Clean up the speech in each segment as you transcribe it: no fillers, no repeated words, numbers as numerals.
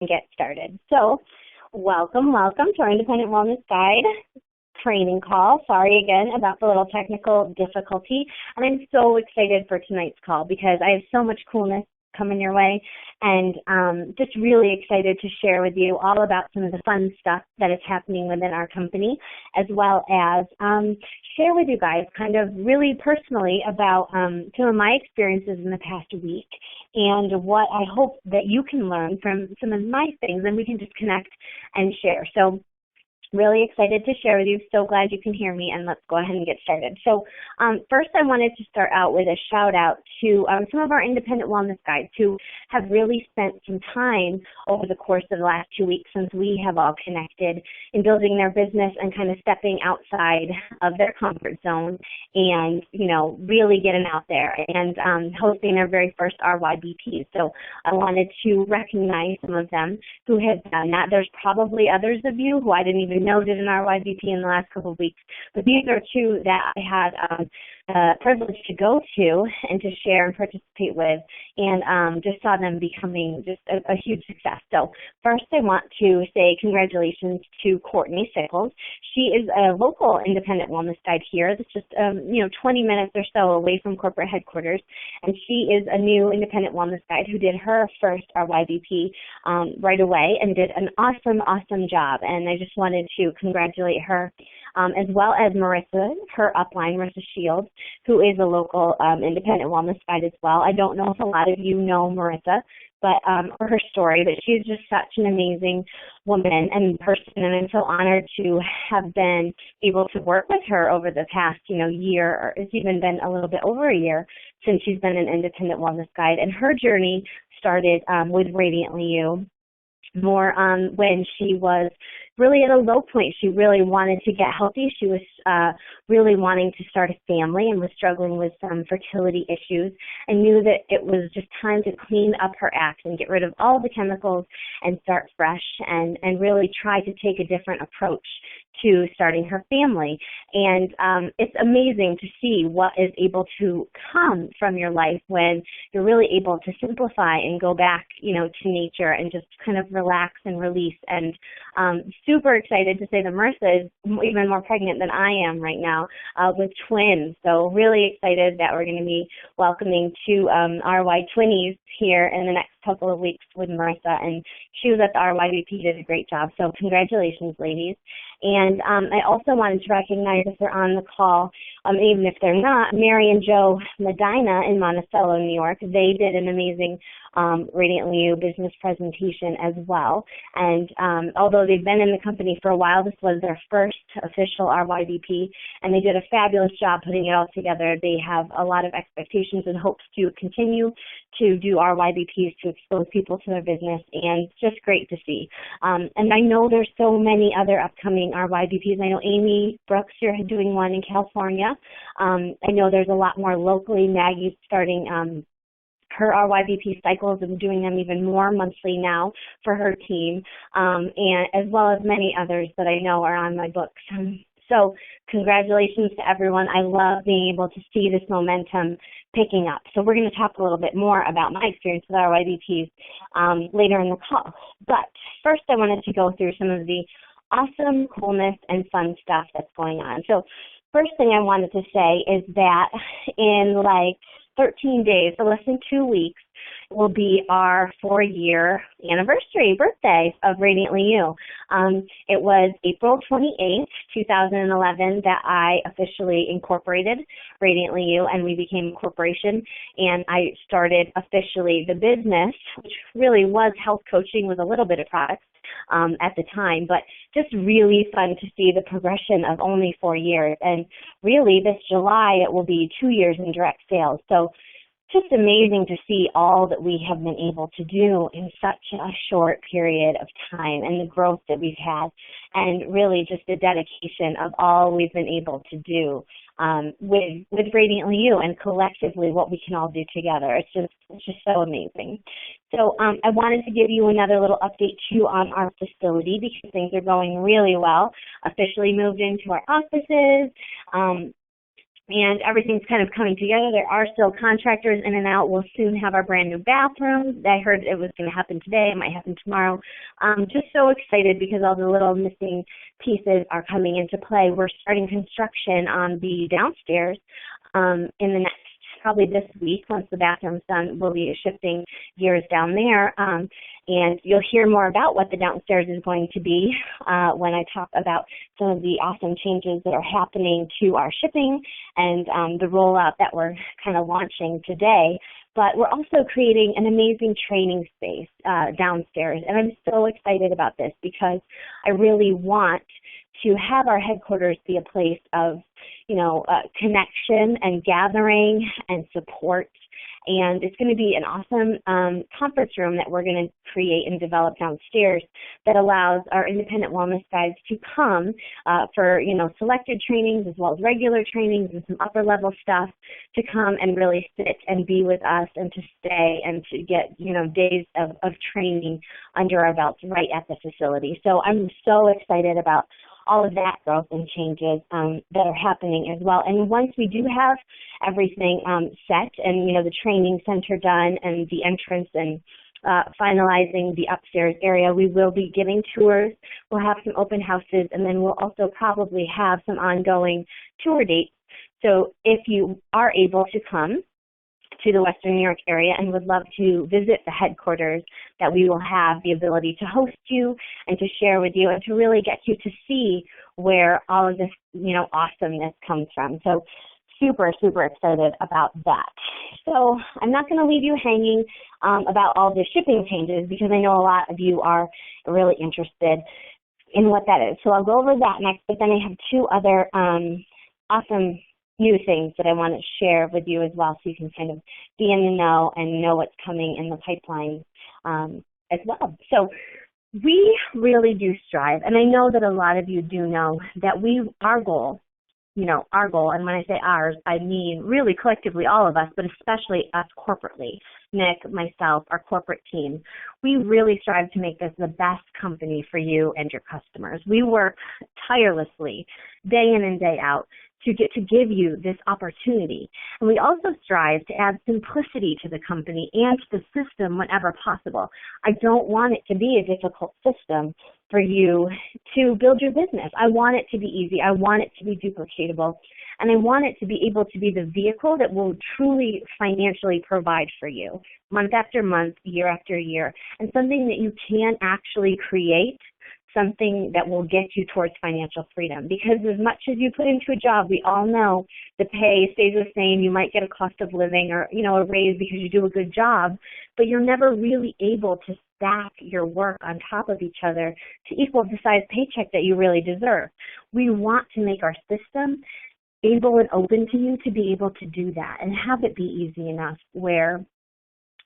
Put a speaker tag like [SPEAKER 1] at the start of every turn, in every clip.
[SPEAKER 1] and get started. So welcome to our Independent Wellness Guide training call. Sorry again about the little technical difficulty. And I'm so excited for tonight's call because I have so much coolness coming your way, and just really excited to share with you all about some of the fun stuff that is happening within our company, as well as share with you guys kind of really personally about some of my experiences in the past week and what I hope that you can learn from some of my things, and we can just connect and share. So really excited to share with you. So glad you can hear me, and let's go ahead and get started. So first I wanted to start out with a shout out to some of our independent wellness guides who have really spent some time over the course of the last 2 weeks since we have all connected in building their business and kind of stepping outside of their comfort zone and, you know, really getting out there and hosting their very first RYBP. So I wanted to recognize some of them who have done that. There's probably others of you who I didn't even know did an RYBP in the last couple of weeks, but these are two that I had privilege to go to and to share and participate with, and just saw them becoming just a huge success. So first I want to say congratulations to Courtney Sickles. She is a local independent wellness guide here that's just 20 minutes or so away from corporate headquarters, and she is a new independent wellness guide who did her first RYBP right away and did an awesome job, and I just wanted to congratulate her, as well as Marissa, her upline, Marissa Shields, who is a local independent wellness guide as well. I don't know if a lot of you know Marissa, but or her story, but she's just such an amazing woman and person, and I'm so honored to have been able to work with her over the past, year, or it's even been a little bit over a year since she's been an independent wellness guide. And her journey started with Radiantly You, more when she was really at a low point. She really wanted to get healthy. She was really wanting to start a family and was struggling with some fertility issues, and knew that it was just time to clean up her act and get rid of all the chemicals and start fresh and really try to take a different approach to starting her family. And it's amazing to see what is able to come from your life when you're really able to simplify and go back, to nature and just kind of relax and release. And super excited to say that Marissa is even more pregnant than I am right now with twins. So really excited that we're going to be welcoming two RY twinnies here in the next couple of weeks with Marissa, and she was at the RYBP, did a great job. So congratulations, ladies. And I also wanted to recognize, if they're on the call, even if they're not, Mary and Joe Medina in Monticello, New York. They did an amazing Radiantly You business presentation as well. And although they've been in the company for a while, this was their first official RYBP, and they did a fabulous job putting it all together. They have a lot of expectations and hopes to continue to do RYBPs to expose people to their business, and just great to see. And I know there's so many other upcoming RYBPs. I know Amy Brooks, you're doing one in California. I know there's a lot more locally. Maggie's starting her RYBP cycles and doing them even more monthly now for her team, and as well as many others that I know are on my books. So congratulations to everyone. I love being able to see this momentum picking up. So we're going to talk a little bit more about my experience with RYBPs later in the call. But first I wanted to go through some of the awesome coolness and fun stuff that's going on. So first thing I wanted to say is that in 13 days, so less than 2 weeks, will be our 4-year anniversary birthday of Radiantly You. It was April 28th, 2011 that I officially incorporated Radiantly You, and we became a corporation, and I started officially the business, which really was health coaching with a little bit of products at the time, but just really fun to see the progression of only 4 years. And really this July it will be 2 years in direct sales. So just amazing to see all that we have been able to do in such a short period of time, and the growth that we've had, and really just the dedication of all we've been able to do with Radiantly You, and collectively what we can all do together. It's just so amazing. So I wanted to give you another little update too on our facility, because things are going really well. Officially moved into our offices. and everything's kind of coming together. There are still contractors in and out. We'll soon have our brand new bathroom. I heard it was going to happen today. It might happen tomorrow. Just so excited because all the little missing pieces are coming into play. We're starting construction on the downstairs in the next, probably this week. Once the bathroom's done, we'll be shifting gears down there. And you'll hear more about what the downstairs is going to be when I talk about some of the awesome changes that are happening to our shipping and the rollout that we're kind of launching today. But we're also creating an amazing training space downstairs. And I'm so excited about this because I really want to have our headquarters be a place of, connection and gathering and support. And it's going to be an awesome conference room that we're going to create and develop downstairs that allows our independent wellness guides to come for, selected trainings as well as regular trainings and some upper level stuff to come and really sit and be with us and to stay and to get, days of training under our belts right at the facility. So I'm so excited about all of that growth and changes that are happening as well. And once we do have everything set and, the training center done and the entrance and finalizing the upstairs area, we will be giving tours. We'll have some open houses, and then we'll also probably have some ongoing tour dates. So if you are able to come to the Western New York area and would love to visit the headquarters, that we will have the ability to host you and to share with you and to really get you to see where all of this, awesomeness comes from. So super, super excited about that. So I'm not going to leave you hanging about all the shipping changes because I know a lot of you are really interested in what that is. So I'll go over that next, but then I have two other awesome new things that I want to share with you as well so you can kind of be in the know and know what's coming in the pipeline as well. So we really do strive, and I know that a lot of you do know that our goal, and when I say ours, I mean really collectively all of us, but especially us corporately, Nick, myself, our corporate team, we really strive to make this the best company for you and your customers. We work tirelessly day in and day out to give you this opportunity. And we also strive to add simplicity to the company and to the system whenever possible. I don't want it to be a difficult system for you to build your business. I want it to be easy. I want it to be duplicatable. And I want it to be able to be the vehicle that will truly financially provide for you month after month, year after year, and something that you can actually create, something that will get you towards financial freedom. Because as much as you put into a job, we all know the pay stays the same. You might get a cost of living or, a raise because you do a good job, but you're never really able to stack your work on top of each other to equal the size paycheck that you really deserve. We want to make our system able and open to you to be able to do that and have it be easy enough where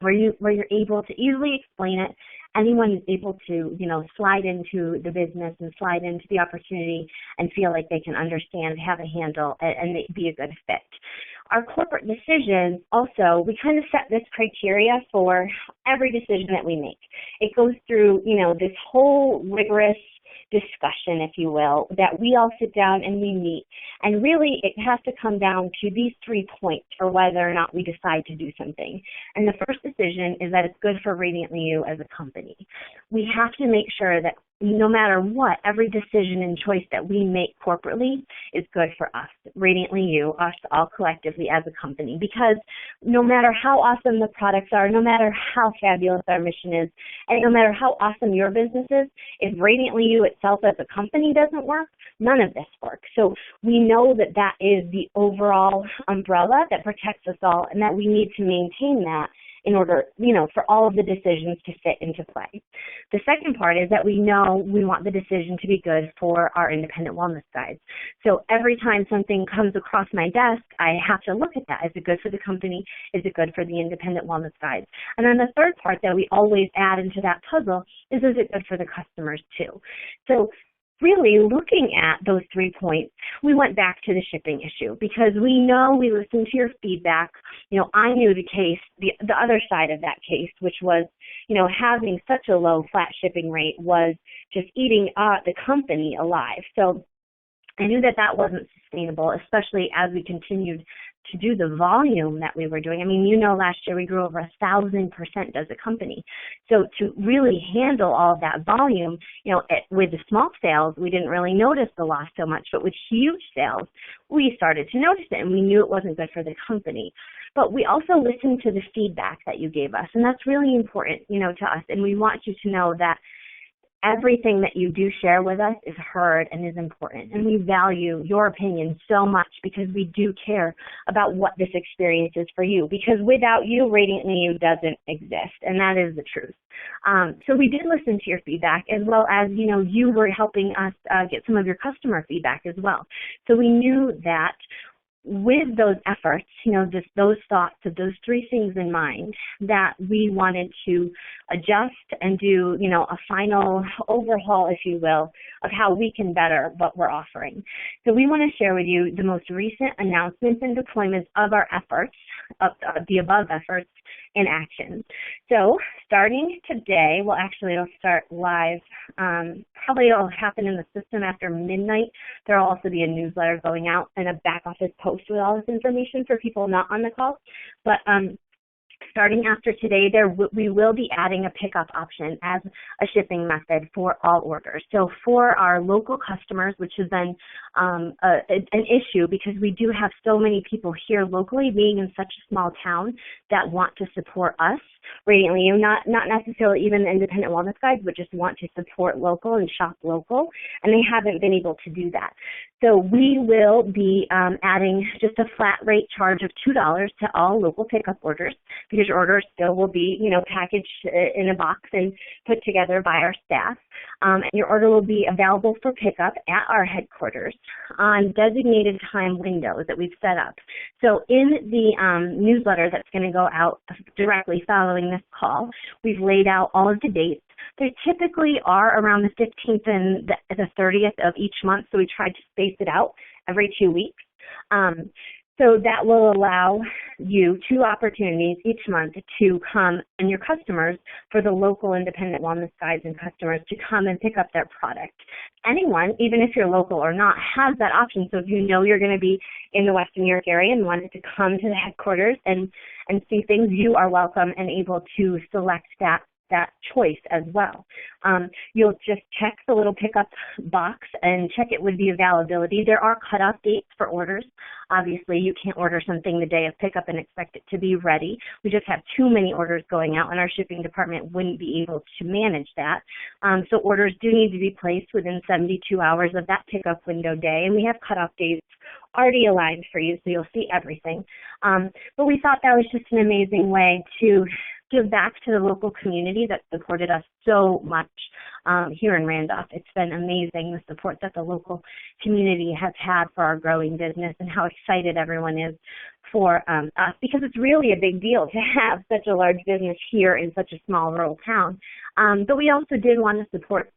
[SPEAKER 1] you're able to easily explain it. Anyone is able to, slide into the business and slide into the opportunity and feel like they can understand, have a handle, and be a good fit. Our corporate decisions also, we kind of set this criteria for every decision that we make. It goes through, this whole rigorous discussion, if you will, that we all sit down and we meet. And really, it has to come down to these 3 points for whether or not we decide to do something. And the first decision is that it's good for Radiantly You as a company. We have to make sure that no matter what, every decision and choice that we make corporately is good for us, Radiantly You, us all collectively as a company. Because no matter how awesome the products are, no matter how fabulous our mission is, and no matter how awesome your business is, if Radiantly You itself as a company doesn't work, none of this works. So we know that that is the overall umbrella that protects us all, and that we need to maintain that in order, for all of the decisions to fit into play. The second part is that we know we want the decision to be good for our independent wellness guides. So every time something comes across my desk, I have to look at that. Is it good for the company? Is it good for the independent wellness guides? And then the third part that we always add into that puzzle is it good for the customers too? So really looking at those 3 points, we went back to the shipping issue because we listened to your feedback. I knew the case, the other side of that case, which was, having such a low flat shipping rate was just eating the company alive. So I knew that that wasn't sustainable, especially as we continued to do the volume that we were doing. I mean, you know, last year we grew over 1,000% as a company. So to really handle all of that volume, you know, with the small sales, we didn't really notice the loss so much, but with huge sales, we started to notice it, and we knew it wasn't good for the company. But we also listened to the feedback that you gave us, and that's really important, you know, to us, and we want you to know that everything that you do share with us is heard and is important, and we value your opinion so much because we do care about what this experience is for you, because without you, Radiantly You doesn't exist, and that is the truth. So we did listen to your feedback, as well as, you know, you were helping us get some of your customer feedback as well. So we knew that with those efforts, you know, just those thoughts of those three things in mind, that we wanted to adjust and do, you know, a final overhaul, if you will, of how we can better what we're offering. So we want to share with you the most recent announcements and deployments of our efforts, of the above efforts in action. So starting today, well, actually it'll start live. Probably it'll happen in the system after midnight. There will also be a newsletter going out and a back office post with all this information for people not on the call. But starting after today, we will be adding a pickup option as a shipping method for all orders. So for our local customers, which has been an issue because we do have so many people here locally, being in such a small town, that want to support us, Radiantly You, not necessarily even independent wellness guides, but just want to support local and shop local, and they haven't been able to do that. So we will be adding just a flat rate charge of $2 to all local pickup orders, because your order still will be, you know, packaged in a box and put together by our staff. And your order will be available for pickup at our headquarters on designated time windows that we've set up. So in the newsletter that's going to go out directly following this call, we've laid out all of the dates. They typically are around the 15th and the 30th of each month, so we try to space it out every 2 weeks. So that will allow you 2 opportunities each month to come, and your customers, for the local independent wellness guides and customers, to come and pick up their product. Anyone, even if you're local or not, has that option. So if you know you're going to be in the Western New York area and wanted to come to the headquarters and see things, you are welcome and able to select that choice as well. You'll just check the little pickup box and check it with the availability. There are cutoff dates for orders. Obviously, you can't order something the day of pickup and expect it to be ready. We just have too many orders going out, and our shipping department wouldn't be able to manage that. So orders do need to be placed within 72 hours of that pickup window day, and we have cutoff dates already aligned for you, so you'll see everything. But we thought that was just an amazing way to give back to the local community that supported us so much here in Randolph. It's been amazing, the support that the local community has had for our growing business, and how excited everyone is for us, because it's really a big deal to have such a large business here in such a small rural town. But we also did want to support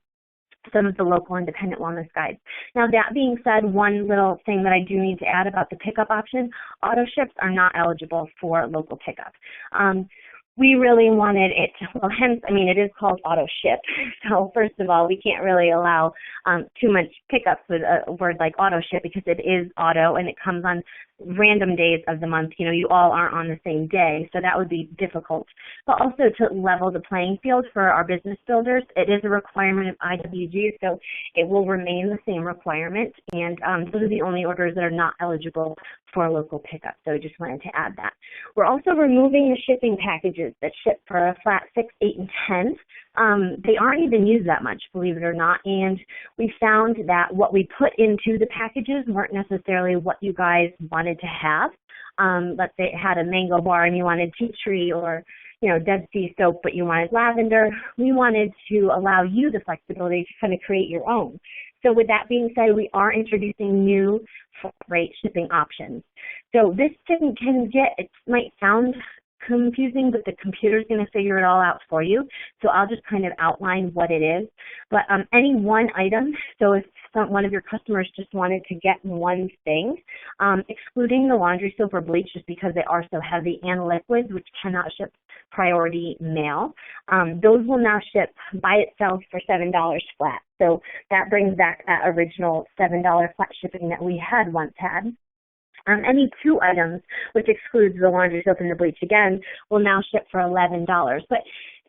[SPEAKER 1] some of the local independent wellness guides. Now, that being said, one little thing that I do need to add about the pickup option: auto ships are not eligible for local pickup. We really wanted it, well, hence, I mean, it is called auto ship. So first of all, we can't really allow too much pickups with a word like auto ship, because it is auto and it comes on random days of the month. You know, you all aren't on the same day, so that would be difficult. But also to level the playing field for our business builders, it is a requirement of IWG, so it will remain the same requirement, and those are the only orders that are not eligible for local pickup. So I just wanted to add that. We're also removing the shipping packages that ship for a flat 6, 8, and 10. They aren't even used that much, believe it or not, and we found that what we put into the packages weren't necessarily what you guys wanted to have. Let's say it had a mango bar and you wanted tea tree, or Dead Sea soap, but you wanted lavender. We wanted to allow you the flexibility to kind of create your own. So with that being said, we are introducing new flat rate shipping options. So this it might sound confusing, but the computer's going to figure it all out for you. So I'll just kind of outline what it is. But any one item, so if one of your customers just wanted to get one thing, excluding the laundry soap or bleach just because they are so heavy, and liquids, which cannot ship priority mail. Those will now ship by itself for $7 flat. So that brings back that original $7 flat shipping that we had once had. Any 2 items, which excludes the laundry soap and the bleach again, will now ship for $11. But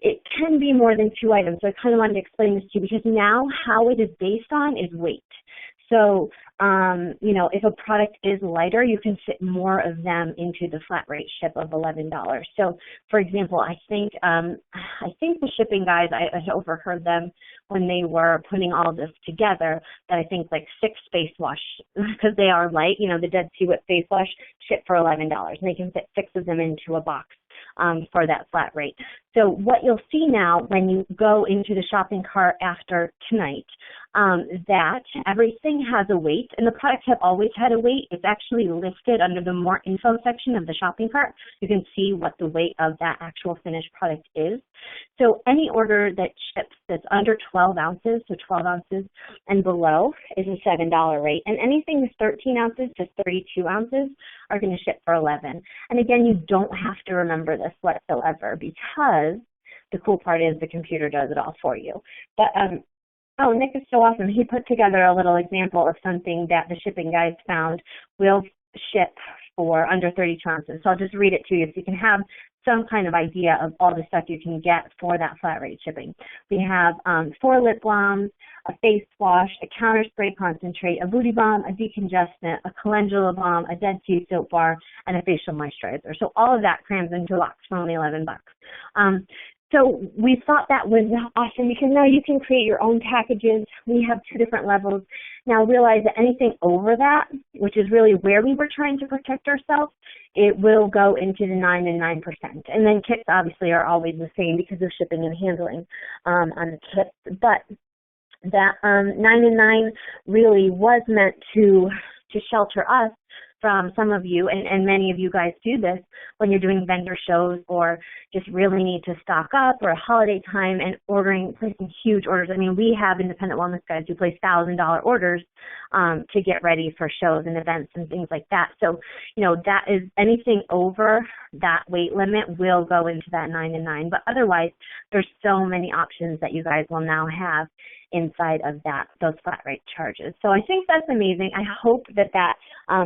[SPEAKER 1] it can be more than 2 items. So I kind of wanted to explain this to you because now how it is based on is weight. So, if a product is lighter, you can fit more of them into the flat rate ship of $11. So, for example, I think the shipping guys, I overheard them when they were putting all this together, that I think like 6 face wash, because they are light, the Dead Sea Whip face wash, ship for $11. And they can fit 6 of them into a box for that flat rate. So what you'll see now when you go into the shopping cart after tonight, that everything has a weight, and the products have always had a weight. It's actually listed under the more info section of the shopping cart. You can see what the weight of that actual finished product is. So any order that ships that's under 12 ounces, so 12 ounces and below, is a $7 rate. And anything that's 13 ounces to 32 ounces are going to ship for $11. And again, you don't have to remember this whatsoever, because the cool part is the computer does it all for you. But oh, Nick is so awesome. He put together a little example of something that the shipping guys found will ship for under 32 ounces. So I'll just read it to you so you can have some kind of idea of all the stuff you can get for that flat rate shipping. We have 4 lip balms, a face wash, a counter spray concentrate, a booty balm, a decongestant, a calendula balm, a Dead Sea soap bar, and a facial moisturizer. So all of that crams into a box for only $11. So we thought that was awesome because now you can create your own packages. We have 2 different levels. Now realize that anything over that, which is really where we were trying to protect ourselves, it will go into the 9 and 9%. And then kits obviously are always the same because of shipping and handling on the kits. But that 9 and 9 really was meant to shelter us from some of you, and many of you guys do this when you're doing vendor shows or just really need to stock up, or a holiday time and placing huge orders. I mean, we have independent wellness guys who place $1,000 orders to get ready for shows and events and things like that. So, that is anything over that weight limit will go into that 9 and 9. But otherwise, there's so many options that you guys will now have inside of those flat rate charges. So I think that's amazing. I hope that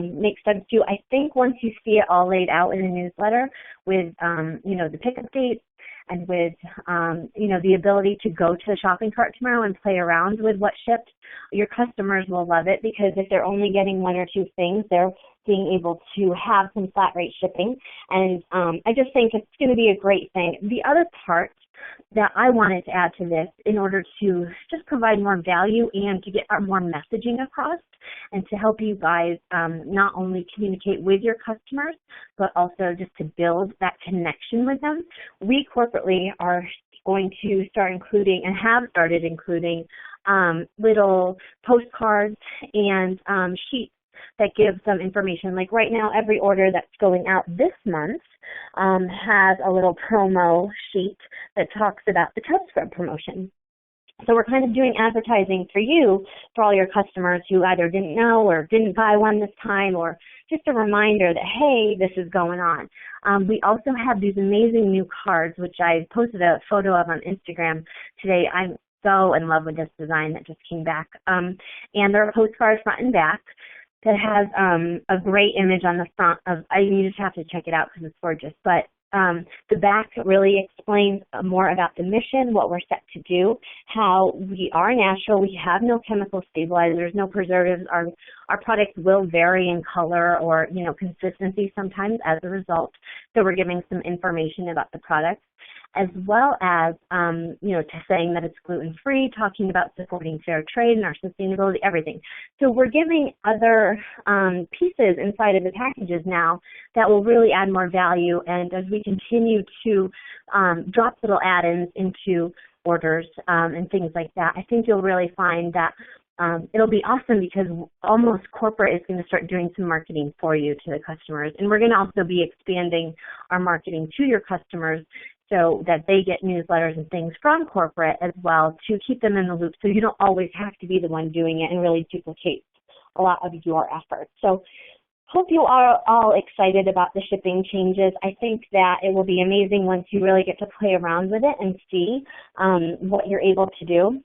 [SPEAKER 1] makes sense to you. I think once you see it all laid out in a newsletter with, the pickup dates and with, the ability to go to the shopping cart tomorrow and play around with what shipped, your customers will love it, because if they're only getting 1 or 2 things, they're being able to have some flat rate shipping. And I just think it's going to be a great thing. The other part that I wanted to add to this, in order to just provide more value and to get more messaging across, and to help you guys not only communicate with your customers, but also just to build that connection with them, we corporately are going to start including, and have started including, little postcards and sheets that give some information. Like right now, every order that's going out this month has a little promo sheet that talks about the tub scrub promotion. So we're kind of doing advertising for you, for all your customers who either didn't know or didn't buy one this time, or just a reminder that, hey, this is going on. We also have these amazing new cards, which I posted a photo of on Instagram today. I'm so in love with this design that just came back. And there are postcards front and back that has a great image on the front of, you just have to check it out because it's gorgeous. But the back really explains more about the mission, what we're set to do, how we are natural, we have no chemical stabilizers, no preservatives. Our products will vary in color or, consistency sometimes as a result. So we're giving some information about the products, as well as, to saying that it's gluten-free, talking about supporting fair trade and our sustainability, everything. So we're giving other pieces inside of the packages now that will really add more value. And as we continue to drop little add-ins into orders and things like that, I think you'll really find that it'll be awesome, because almost corporate is going to start doing some marketing for you to the customers. And we're going to also be expanding our marketing to your customers, so that they get newsletters and things from corporate as well, to keep them in the loop, so you don't always have to be the one doing it and really duplicate a lot of your efforts. So hope you are all excited about the shipping changes. I think that it will be amazing once you really get to play around with it and see what you're able to do.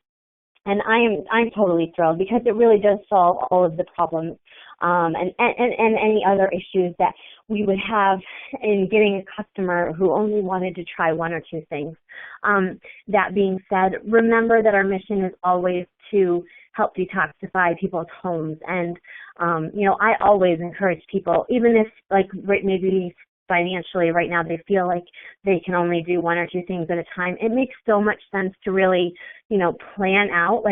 [SPEAKER 1] And I'm totally thrilled because it really does solve all of the problems and any other issues that we would have in getting a customer who only wanted to try one or two things. That being said, remember that our mission is always to help detoxify people's homes. And, I always encourage people, even if maybe financially right now they feel like they can only do one or two things at a time, it makes so much sense to really, plan out.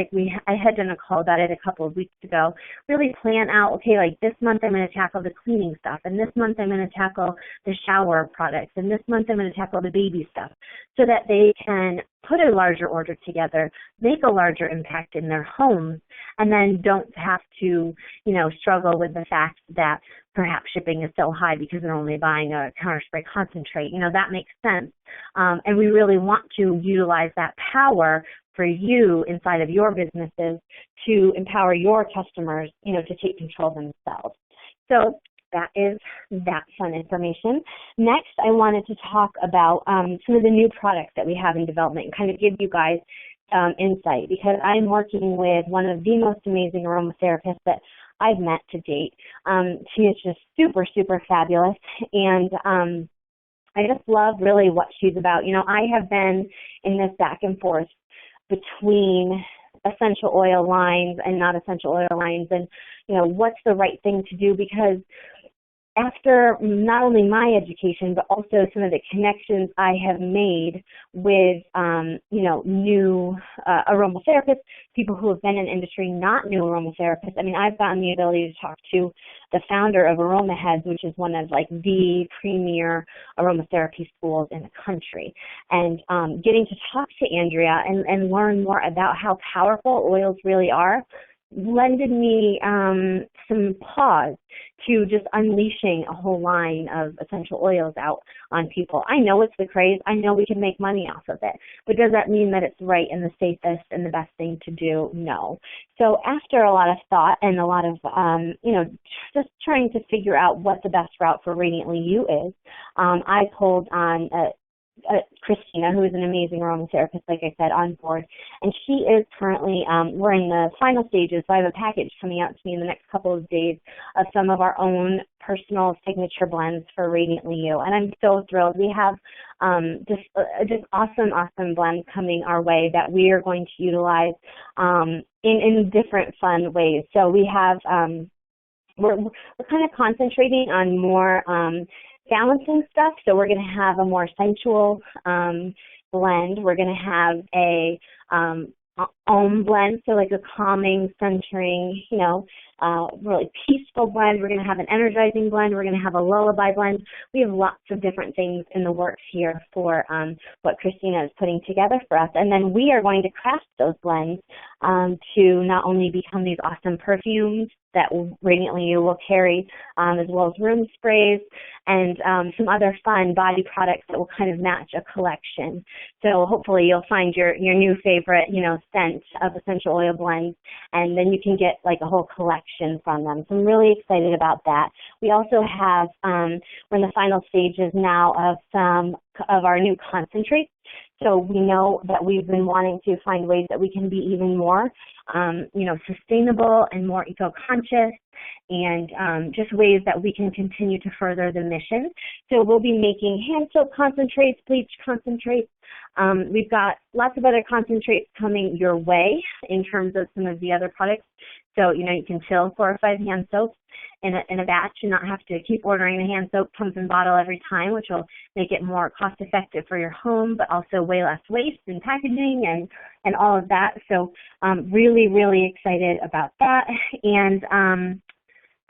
[SPEAKER 1] I had done a call about it a couple of weeks ago, really plan out, okay, this month I'm going to tackle the cleaning stuff, and this month I'm going to tackle the shower products, and this month I'm going to tackle the baby stuff, so that they can put a larger order together, make a larger impact in their homes, and then don't have to, struggle with the fact that perhaps shipping is so high because they're only buying a counter spray concentrate. That makes sense. And we really want to utilize that power for you inside of your businesses to empower your customers, to take control themselves. So that is that fun information. Next, I wanted to talk about some of the new products that we have in development and kind of give you guys insight, because I'm working with one of the most amazing aromatherapists that I've met to date. She is just super, super fabulous, and I just love really what she's about. I have been in this back and forth between essential oil lines and not essential oil lines, and what's the right thing to do, because after not only my education, but also some of the connections I have made with, new aromatherapists, people who have been in industry, not new aromatherapists. I mean, I've gotten the ability to talk to the founder of Aroma Heads, which is one of the premier aromatherapy schools in the country. And getting to talk to Andrea and learn more about how powerful oils really are lended me some pause to just unleashing a whole line of essential oils out on people. I know it's the craze. I know we can make money off of it. But does that mean that it's right and the safest and the best thing to do? No. So after a lot of thought and a lot of, just trying to figure out what the best route for Radiantly You is, I pulled on Christina, who is an amazing aromatherapist, like I said, on board. And she is currently, we're in the final stages, so I have a package coming out to me in the next couple of days of some of our own personal signature blends for Radiantly You. And I'm so thrilled. We have just awesome blends coming our way that we are going to utilize in different fun ways. So we have, we're kind of concentrating on more balancing stuff. So we're going to have a more sensual blend. We're going to have a Om blend, so like a calming, centering, really peaceful blend. We're going to have an energizing blend. We're going to have a lullaby blend. We have lots of different things in the works here for what Christina is putting together for us. And then we are going to craft those blends to not only become these awesome perfumes that Radiantly You will carry, as well as room sprays and some other fun body products that will kind of match a collection. So hopefully you'll find your new favorite, scent of essential oil blends, and then you can get like a whole collection from them. So I'm really excited about that. We also have, we're in the final stages now of some of our new concentrates. So we know that we've been wanting to find ways that we can be even more, sustainable and more eco-conscious, and just ways that we can continue to further the mission. So we'll be making hand soap concentrates, bleach concentrates. We've got lots of other concentrates coming your way in terms of some of the other products. So, you can fill 4 or 5 hand soaps in a batch and not have to keep ordering the hand soap pump and bottle every time, which will make it more cost effective for your home, but also way less waste in packaging and all of that. So really, really excited about that. And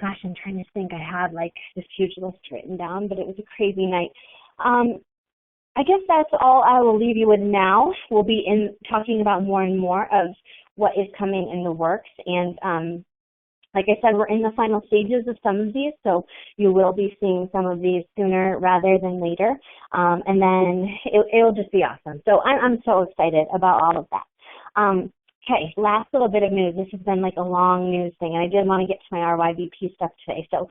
[SPEAKER 1] gosh, I'm trying to think. I had this huge list written down, but it was a crazy night. I guess that's all I will leave you with now. We'll be talking about more and more of what is coming in the works. And like I said, we're in the final stages of some of these, so you will be seeing some of these sooner rather than later. And then it'll just be awesome. So I'm so excited about all of that. Okay, last little bit of news. This has been like a long news thing, and I did want to get to my RYBP stuff today. So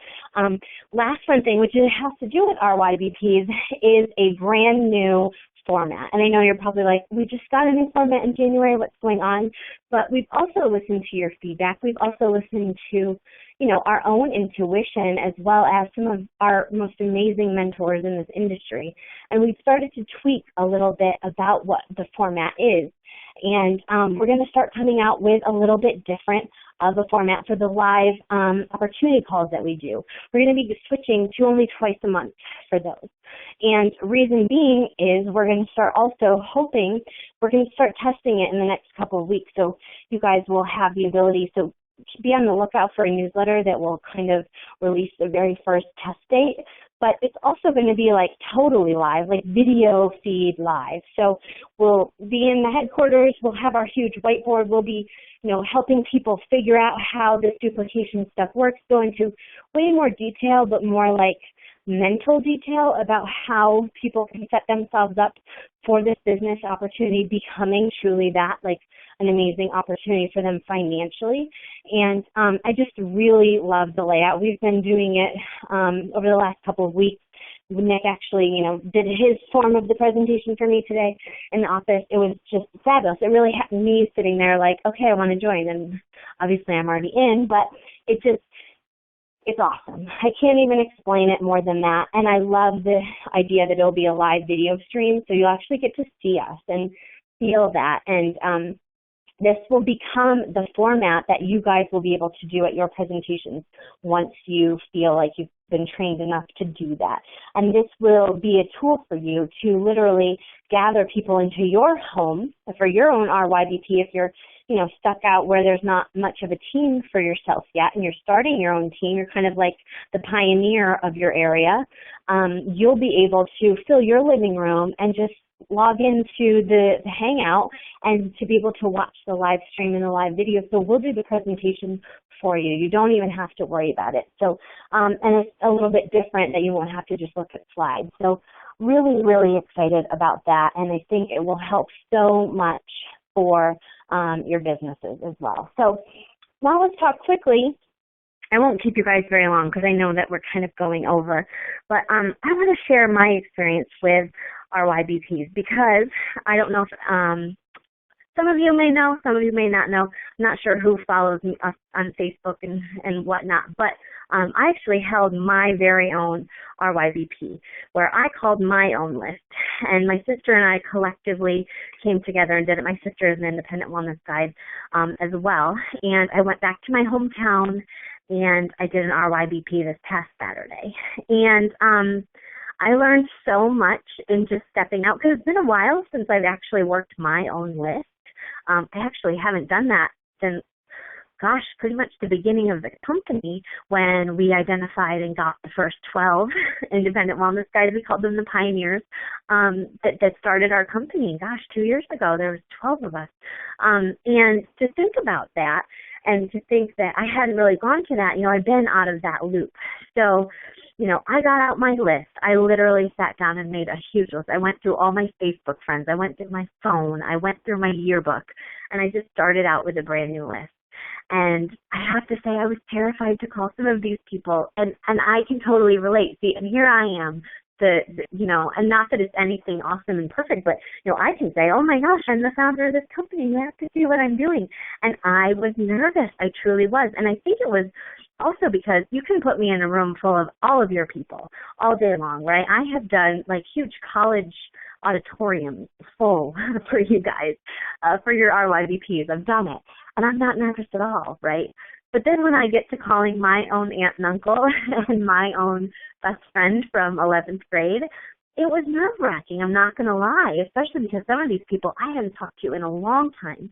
[SPEAKER 1] last fun thing, which has to do with RYBPs, is a brand new format. And I know you're probably like, we just got a new format in January, what's going on? But we've also listened to your feedback. We've also listened to, our own intuition, as well as some of our most amazing mentors in this industry. And we've started to tweak a little bit about what the format is. And we're going to start coming out with a little bit different of a format for the live opportunity calls that we do. We're going to be switching to only twice a month for those. And reason being is we're going to start also hoping, we're going to start testing it in the next couple of weeks. So you guys will have the ability, so be on the lookout for a newsletter that will kind of release the very first test date. But it's also going to be like totally live, like video feed live. So we'll be in the headquarters, we'll have our huge whiteboard, we'll be, helping people figure out how this duplication stuff works, go into way more detail, but more like mental detail about how people can set themselves up for this business opportunity becoming truly that, like an amazing opportunity for them financially. And I just really love the layout. We've been doing it over the last couple of weeks. Nick actually, did his form of the presentation for me today in the office. It was just fabulous. It really had me sitting there like, okay, I want to join. And obviously I'm already in, but it's awesome. I can't even explain it more than that. And I love the idea that it'll be a live video stream, so you'll actually get to see us and feel that. And this will become the format that you guys will be able to do at your presentations once you feel like you've been trained enough to do that. And this will be a tool for you to literally gather people into your home for your own RYBP if you're stuck out where there's not much of a team for yourself yet and you're starting your own team. You're kind of like the pioneer of your area. You'll be able to fill your living room and just log into the Hangout and to be able to watch the live stream and the live video. So we'll do the presentation for you. You don't even have to worry about it. So, and it's a little bit different that you won't have to just look at slides. So really, really excited about that. And I think it will help so much for your businesses as well. So now let's talk quickly. I won't keep you guys very long because I know that we're kind of going over, but I want to share my experience with RYBPs because I don't know if some of you may know, some of you may not know. I'm not sure who follows me on Facebook and whatnot, but I actually held my very own RYBP where I called my own list, and my sister and I collectively came together and did it. My sister is an independent wellness guide as well, and I went back to my hometown and I did an RYBP this past Saturday. And I learned so much in just stepping out because it's been a while since I've actually worked my own list. I actually haven't done that since, pretty much the beginning of the company when we identified and got the first 12 independent wellness guides. We called them the pioneers that started our company. 2 years ago, there was 12 of us. And to think about that and to think that I hadn't really gone to that, I've been out of that loop. So, I got out my list. I literally sat down and made a huge list. I went through all my Facebook friends. I went through my phone. I went through my yearbook. And I just started out with a brand new list. And I have to say I was terrified to call some of these people. And I can totally relate. See, and here I am, and not that it's anything awesome and perfect, but, I can say, oh my gosh, I'm the founder of this company. You have to see what I'm doing. And I was nervous. I truly was. And I think it was also because you can put me in a room full of all of your people all day long, right? I have done like huge college auditoriums full for you guys, for your RYBPs. I've done it. And I'm not nervous at all, right? But then when I get to calling my own aunt and uncle and my own best friend from 11th grade, it was nerve-wracking, I'm not going to lie, especially because some of these people I hadn't talked to in a long time.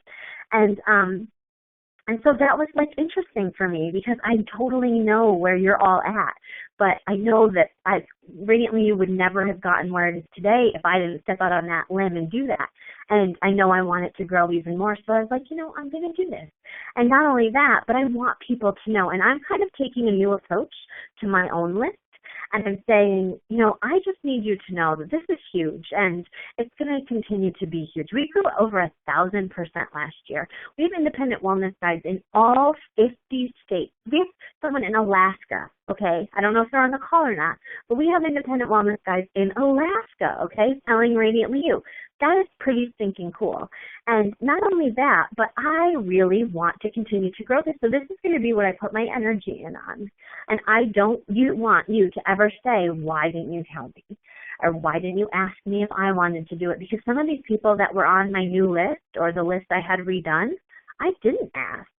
[SPEAKER 1] And so that was interesting for me because I totally know where you're all at. But I know that Radiantly You would never have gotten where it is today if I didn't step out on that limb and do that. And I know I want it to grow even more. So I was like, I'm going to do this. And not only that, but I want people to know. And I'm kind of taking a new approach to my own list. And I'm saying, I just need you to know that this is huge and it's going to continue to be huge. We grew over 1,000% last year. We have independent wellness guides in all 50 states. We have someone in Alaska, okay? I don't know if they're on the call or not, but we have independent wellness guides in Alaska, okay, selling Radiantly You. That is pretty stinking cool. And not only that, but I really want to continue to grow this. So this is going to be what I put my energy in on. And I don't want you to ever say, why didn't you tell me? Or why didn't you ask me if I wanted to do it? Because some of these people that were on my new list or the list I had redone, I didn't ask.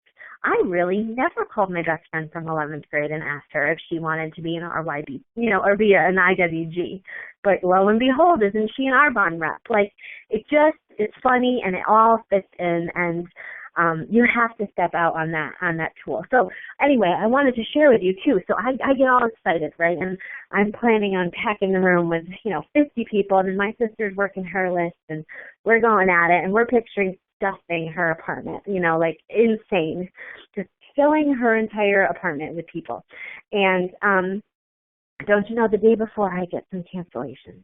[SPEAKER 1] I really never called my best friend from 11th grade and asked her if she wanted to be an RYBP, or be an IWG. But lo and behold, isn't she an Arbonne rep? Like, it's funny and it all fits in, and you have to step out on that tool. So anyway, I wanted to share with you too. So I get all excited, right? And I'm planning on packing the room with, 50 people, and my sister's working her list, and we're going at it, and we're picturing stuffing her apartment, like insane, just filling her entire apartment with people. And don't you know, the day before I get some cancellations.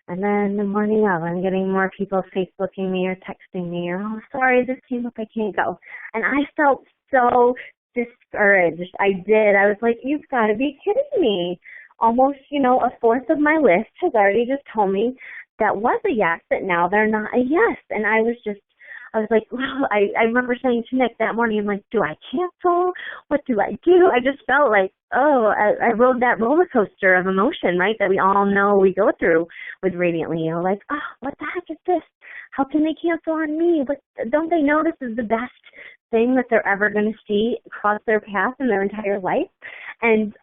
[SPEAKER 1] And then the morning of, I'm getting more people Facebooking me or texting me, or, oh, sorry, this came up, I can't go. And I felt so discouraged. I did. I was like, you've got to be kidding me. Almost, a fourth of my list has already just told me that was a yes, but now they're not a yes. And I was like, wow, I remember saying to Nick that morning, I'm like, do I cancel? What do I do? I just felt like, I rode that roller coaster of emotion, right, that we all know we go through with Radiantly. Like, what the heck is this? How can they cancel on me? But don't they know this is the best thing that they're ever going to see cross their path in their entire life? And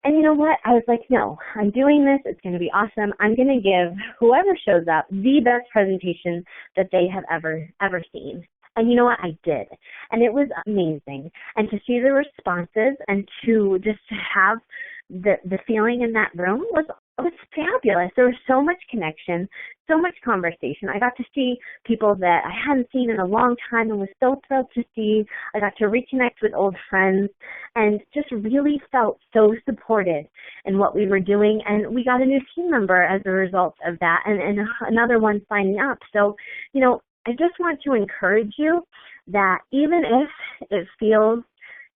[SPEAKER 1] you know what? I was like, no, I'm doing this. It's going to be awesome. I'm going to give whoever shows up the best presentation that they have ever seen. And you know what? I did. And it was amazing. And to see the responses and to just have the feeling in that room was fabulous. There was so much connection, so much conversation. I got to see people that I hadn't seen in a long time and was so thrilled to see. I got to reconnect with old friends and just really felt so supported in what we were doing. And we got a new team member as a result of that, and another one signing up. So, I just want to encourage you that even if it feels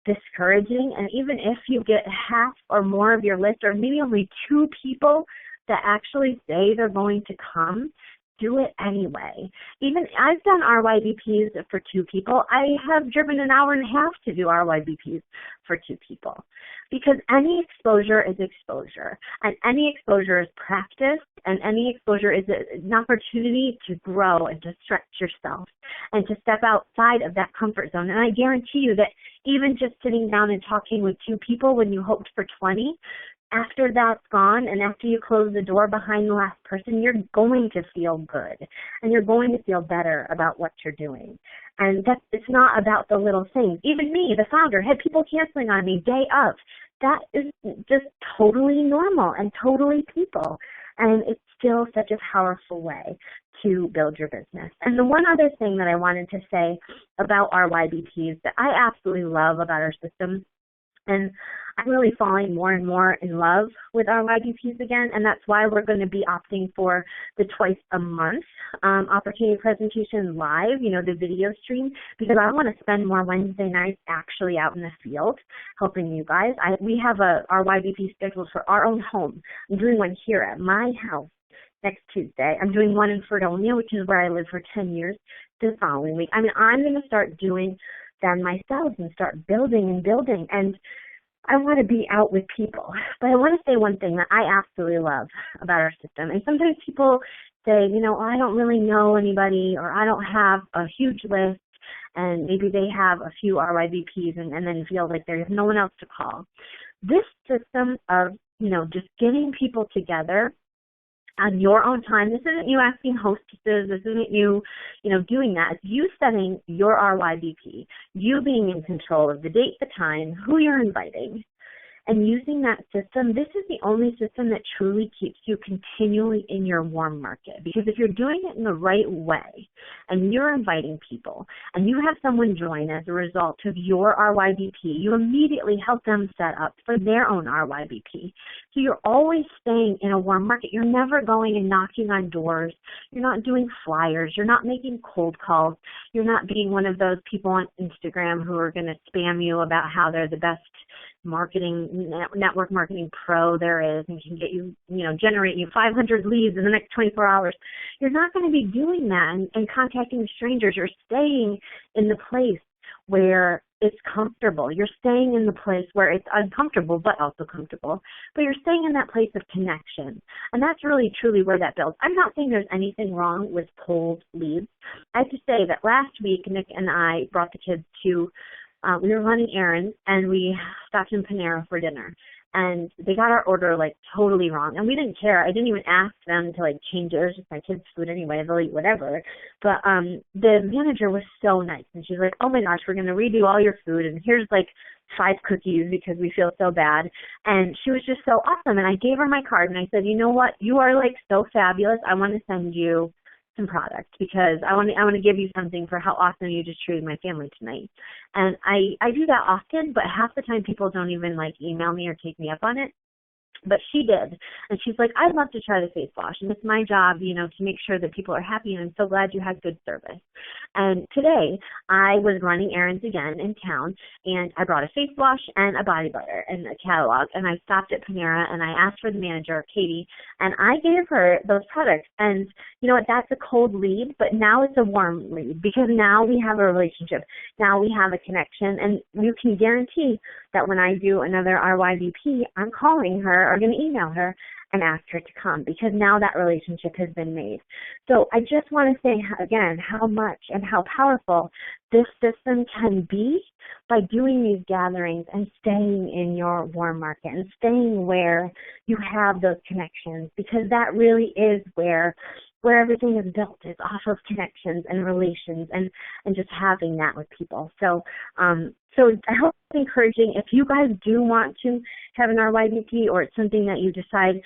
[SPEAKER 1] discouraging, and even if you get half or more of your list, or maybe only 2 people that actually say they're going to come, do it anyway. Even I've done RYBPs for 2 people. I have driven an hour and a half to do RYBPs for 2 people, because any exposure is exposure, and any exposure is practice, and any exposure is an opportunity to grow and to stretch yourself and to step outside of that comfort zone. And I guarantee you that even just sitting down and talking with 2 people when you hoped for 20, after that's gone and after you close the door behind the last person, you're going to feel good and you're going to feel better about what you're doing. And it's not about the little things. Even me, the founder, had people canceling on me day of. That is just totally normal and totally people. And it's still such a powerful way to build your business. And the one other thing that I wanted to say about our RYBPs that I absolutely love about our system, and I'm really falling more and more in love with our RYBPs again, and that's why we're going to be opting for the twice a month opportunity presentation live, the video stream, because I want to spend more Wednesday nights actually out in the field helping you guys. We have our RYBP scheduled for our own home. I'm doing one here at my house next Tuesday. I'm doing one in Fredonia, which is where I lived for 10 years, the following week. I'm going to start doing them myself and start building. And I want to be out with people. But I want to say one thing that I absolutely love about our system. And sometimes people say, I don't really know anybody, or I don't have a huge list, and maybe they have a few RYBPs and then feel like there's no one else to call. This system of, just getting people together on your own time. This isn't you asking hostesses. This isn't you, doing that. It's you setting your RYBP, you being in control of the date, the time, who you're inviting, and using that system, this is the only system that truly keeps you continually in your warm market. Because if you're doing it in the right way and you're inviting people and you have someone join as a result of your RYBP, you immediately help them set up for their own RYBP. So you're always staying in a warm market. You're never going and knocking on doors. You're not doing flyers. You're not making cold calls. You're not being one of those people on Instagram who are going to spam you about how they're the best network marketing pro there is and can get you, generate you 500 leads in the next 24 hours. You're not going to be doing that and contacting strangers. You're staying in the place where it's comfortable. You're staying in the place where it's uncomfortable but also comfortable. But you're staying in that place of connection. And that's really, truly where that builds. I'm not saying there's anything wrong with cold leads. I have to say that last week, Nick and I brought the kids to we were running errands, and we stopped in Panera for dinner. And they got our order, totally wrong. And we didn't care. I didn't even ask them to, change it. It was just my kids' food anyway. They'll eat whatever. But the manager was so nice. And she's like, oh, my gosh, we're going to redo all your food. And here's, 5 cookies because we feel so bad. And she was just so awesome. And I gave her my card, and I said, you know what? You are, so fabulous. I want to send you some product because I want to give you something for how awesome you just treated my family tonight. And I do that often, but half the time people don't even email me or take me up on it. But she did. And she's like, I'd love to try the face wash. And it's my job, to make sure that people are happy. And I'm so glad you had good service. And today I was running errands again in town, and I brought a face wash and a body butter and a catalog. And I stopped at Panera, and I asked for the manager, Katie, and I gave her those products. And you know what? That's a cold lead, but now it's a warm lead because now we have a relationship. Now we have a connection. And you can guarantee that when I do another RYBP, I'm calling her or going to email her and ask her to come because now that relationship has been made. So I just want to say again how much and how powerful this system can be by doing these gatherings and staying in your warm market and staying where you have those connections, because that really is where everything is built, is off of connections and relations and just having that with people. So I hope it's encouraging. If you guys do want to have an RYBP, or it's something that you decide,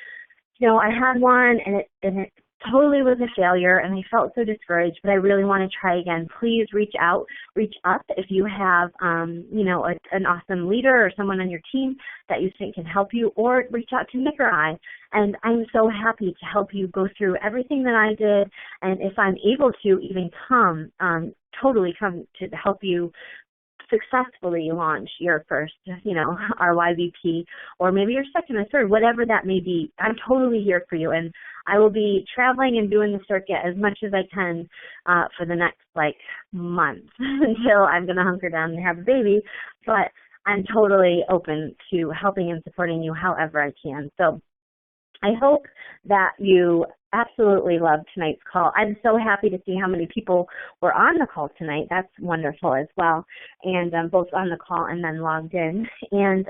[SPEAKER 1] I had one and it totally was a failure and I felt so discouraged, but I really want to try again, please reach up if you have, an awesome leader or someone on your team that you think can help you, or reach out to Nick or I. And I'm so happy to help you go through everything that I did. And if I'm able to even totally come to help you successfully launch your first, RYBP, or maybe your second or third, whatever that may be, I'm totally here for you. And I will be traveling and doing the circuit as much as I can for the next month until I'm going to hunker down and have a baby. But I'm totally open to helping and supporting you however I can. So I hope that you absolutely loved tonight's call. I'm so happy to see how many people were on the call tonight. That's wonderful as well. And both on the call and then logged in. And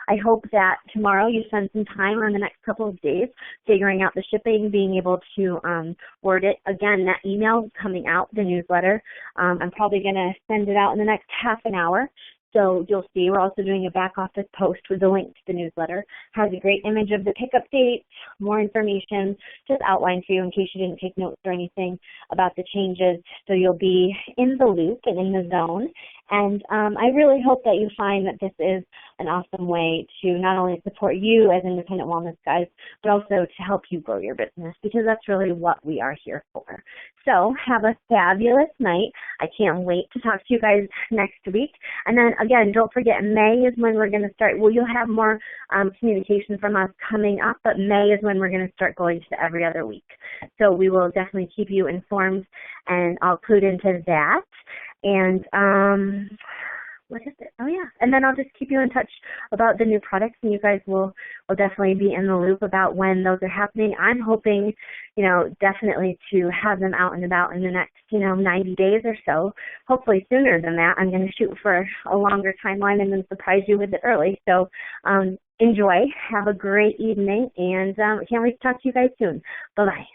[SPEAKER 1] I hope that tomorrow you spend some time or in the next couple of days figuring out the shipping, being able to word it. Again, that email coming out, the newsletter, I'm probably going to send it out in the next half an hour. So you'll see we're also doing a back office post with the link to the newsletter. Has a great image of the pickup date, more information, just outlined for you in case you didn't take notes or anything about the changes. So you'll be in the loop and in the zone. And I really hope that you find that this is an awesome way to not only support you as independent wellness guys, but also to help you grow your business, because that's really what we are here for. So have a fabulous night. I can't wait to talk to you guys next week. And then again, don't forget, May is when we're going to start. Well, you'll have more communication from us coming up, but May is when we're going to start going to every other week. So we will definitely keep you informed, and I'll include into that. And what is it? Oh, yeah. And then I'll just keep you in touch about the new products, and you guys will definitely be in the loop about when those are happening. I'm hoping, definitely to have them out and about in the next, 90 days or so. Hopefully sooner than that. I'm going to shoot for a longer timeline and then surprise you with it early. So enjoy. Have a great evening, and I can't wait to talk to you guys soon. Bye-bye.